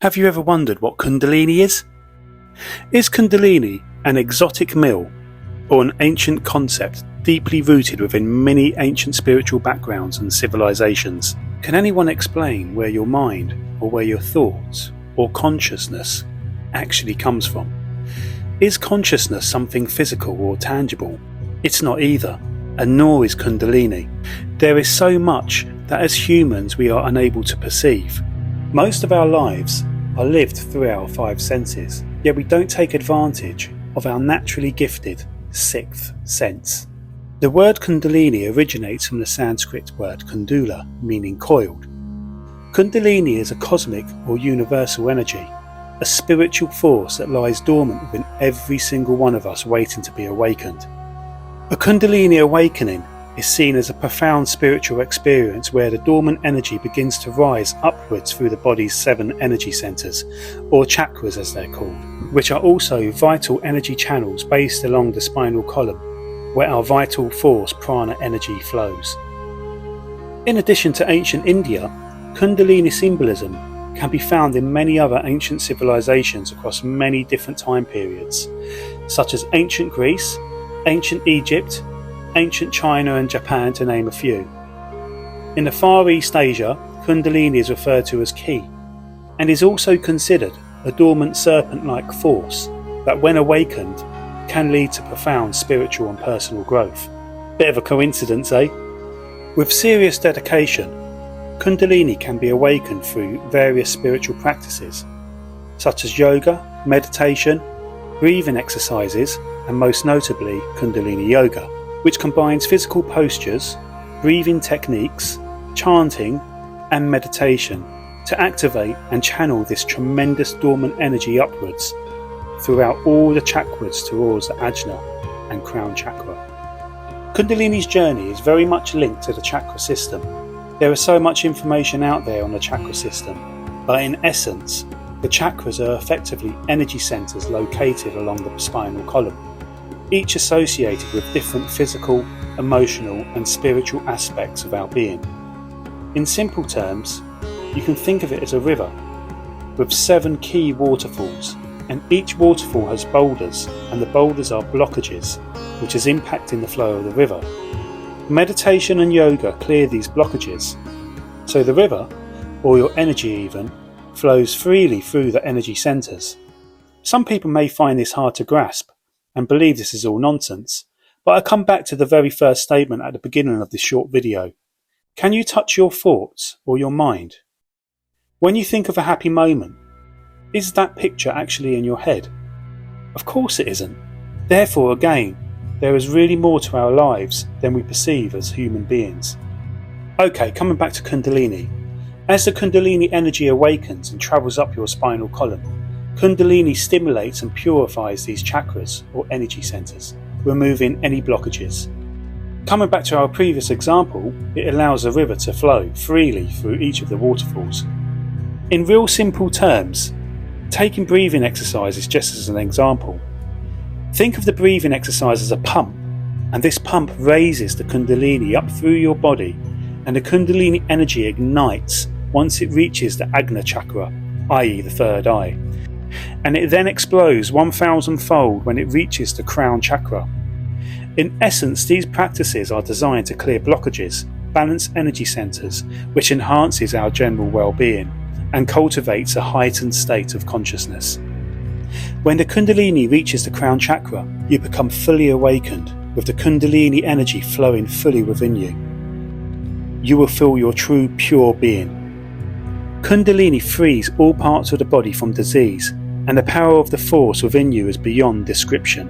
Have you ever wondered what Kundalini is? Is Kundalini an exotic meal or an ancient concept deeply rooted within many ancient spiritual backgrounds and civilizations? Can anyone explain where your mind or where your thoughts or consciousness actually comes from? Is consciousness something physical or tangible? It's not either, and nor is Kundalini. There is so much that as humans we are unable to perceive. Most of our lives are lived through our five senses, yet we don't take advantage of our naturally gifted sixth sense. The word Kundalini originates from the Sanskrit word kundula, meaning coiled. Kundalini is a cosmic or universal energy, a spiritual force that lies dormant within every single one of us waiting to be awakened. A Kundalini Awakening is seen as a profound spiritual experience where the dormant energy begins to rise upwards through the body's 7 energy centres, or chakras as they're called, which are also vital energy channels based along the spinal column, where our vital force prana energy flows. In addition to ancient India, Kundalini symbolism can be found in many other ancient civilizations across many different time periods, such as ancient Greece, ancient Egypt, ancient China and Japan, to name a few. In the Far East Asia, Kundalini is referred to as ki, and is also considered a dormant serpent-like force that, when awakened, can lead to profound spiritual and personal growth. Bit of a coincidence, eh? With serious dedication, Kundalini can be awakened through various spiritual practices, such as yoga, meditation, breathing exercises, and most notably Kundalini Yoga, which combines physical postures, breathing techniques, chanting, and meditation to activate and channel this tremendous dormant energy upwards throughout all the chakras towards the ajna and crown chakra. Kundalini's journey is very much linked to the chakra system. There is so much information out there on the chakra system, but in essence, the chakras are effectively energy centers located along the spinal column, each associated with different physical, emotional and spiritual aspects of our being. In simple terms, you can think of it as a river with 7 key waterfalls, and each waterfall has boulders, and the boulders are blockages which is impacting the flow of the river. Meditation and yoga clear these blockages, so the river, or your energy even, flows freely through the energy centers. Some people may find this hard to grasp and believe this is all nonsense, but I come back to the very first statement at the beginning of this short video. Can you touch your thoughts or your mind? When you think of a happy moment, is that picture actually in your head? Of course it isn't. Therefore, again, there is really more to our lives than we perceive as human beings. Okay, coming back to Kundalini. As the Kundalini energy awakens and travels up your spinal column, Kundalini stimulates and purifies these chakras or energy centers, removing any blockages. Coming back to our previous example, it allows the river to flow freely through each of the waterfalls. In real simple terms, taking breathing exercises just as an example. Think of the breathing exercise as a pump, and this pump raises the Kundalini up through your body, and the Kundalini energy ignites once it reaches the Ajna chakra, i.e. the third eye, and it then explodes 1,000-fold when it reaches the crown chakra. In essence, these practices are designed to clear blockages, balance energy centers, which enhances our general well-being and cultivates a heightened state of consciousness. When the Kundalini reaches the crown chakra, you become fully awakened, with the Kundalini energy flowing fully within you. You will feel your true pure being. Kundalini frees all parts of the body from disease, and the power of the force within you is beyond description.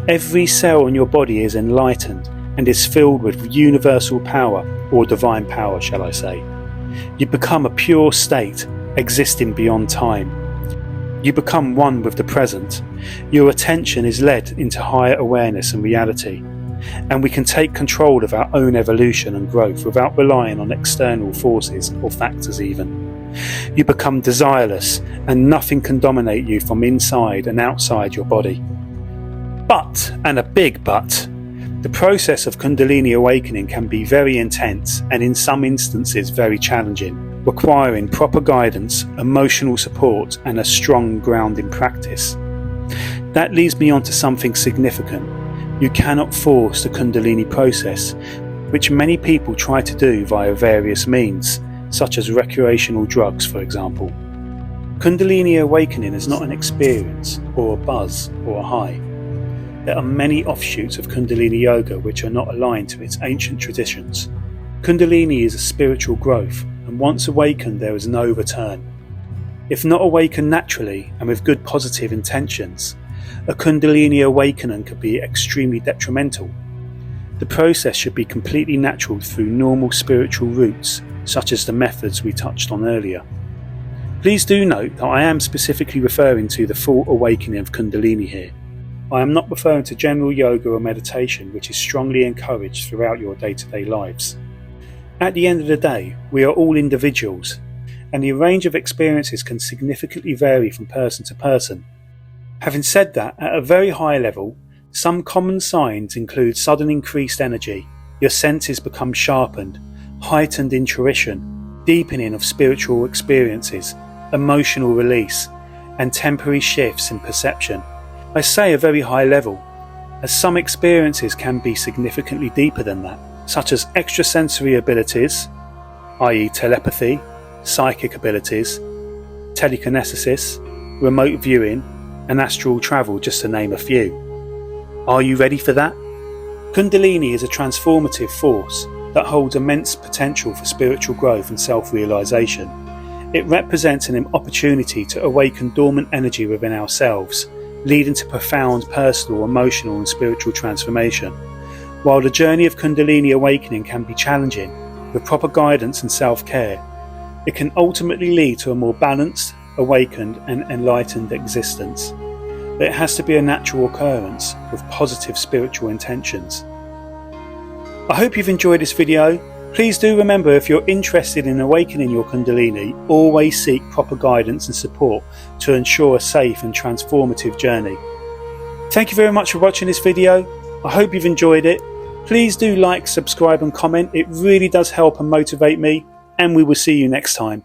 Every cell in your body is enlightened and is filled with universal power, or divine power, shall I say. You become a pure state, existing beyond time. You become one with the present. Your attention is led into higher awareness and reality, and we can take control of our own evolution and growth without relying on external forces or factors even. You become desireless, and nothing can dominate you from inside and outside your body. But, and a big but, the process of Kundalini awakening can be very intense and in some instances very challenging. requiring proper guidance, emotional support and a strong grounding practice. That leads me on to something significant. You cannot force the Kundalini process, which many people try to do via various means, such as recreational drugs, for example. Kundalini Awakening is not an experience or a buzz or a high. There are many offshoots of Kundalini Yoga which are not aligned to its ancient traditions. Kundalini is a spiritual growth, and once awakened there is no return. If not awakened naturally and with good positive intentions, a Kundalini awakening could be extremely detrimental. The process should be completely natural through normal spiritual routes, such as the methods we touched on earlier. Please do note that I am specifically referring to the full awakening of Kundalini here. I am not referring to general yoga or meditation, which is strongly encouraged throughout your day-to-day lives. At the end of the day, we are all individuals, and the range of experiences can significantly vary from person to person. Having said that, at a very high level, some common signs include sudden increased energy, your senses become sharpened, heightened intuition, deepening of spiritual experiences, emotional release, and temporary shifts in perception. I say a very high level, as some experiences can be significantly deeper than that, such as extrasensory abilities, i.e. telepathy, psychic abilities, telekinesis, remote viewing, and astral travel, just to name a few. Are you ready for that? Kundalini is a transformative force that holds immense potential for spiritual growth and self-realization. It represents an opportunity to awaken dormant energy within ourselves, leading to profound personal, emotional and spiritual transformation. While the journey of Kundalini awakening can be challenging, with proper guidance and self-care, it can ultimately lead to a more balanced, awakened and enlightened existence. But it has to be a natural occurrence with positive spiritual intentions. I hope you've enjoyed this video. Please do remember, if you're interested in awakening your Kundalini, always seek proper guidance and support to ensure a safe and transformative journey. Thank you very much for watching this video. I hope you've enjoyed it. Please do like, subscribe and comment. It really does help and motivate me, and we will see you next time.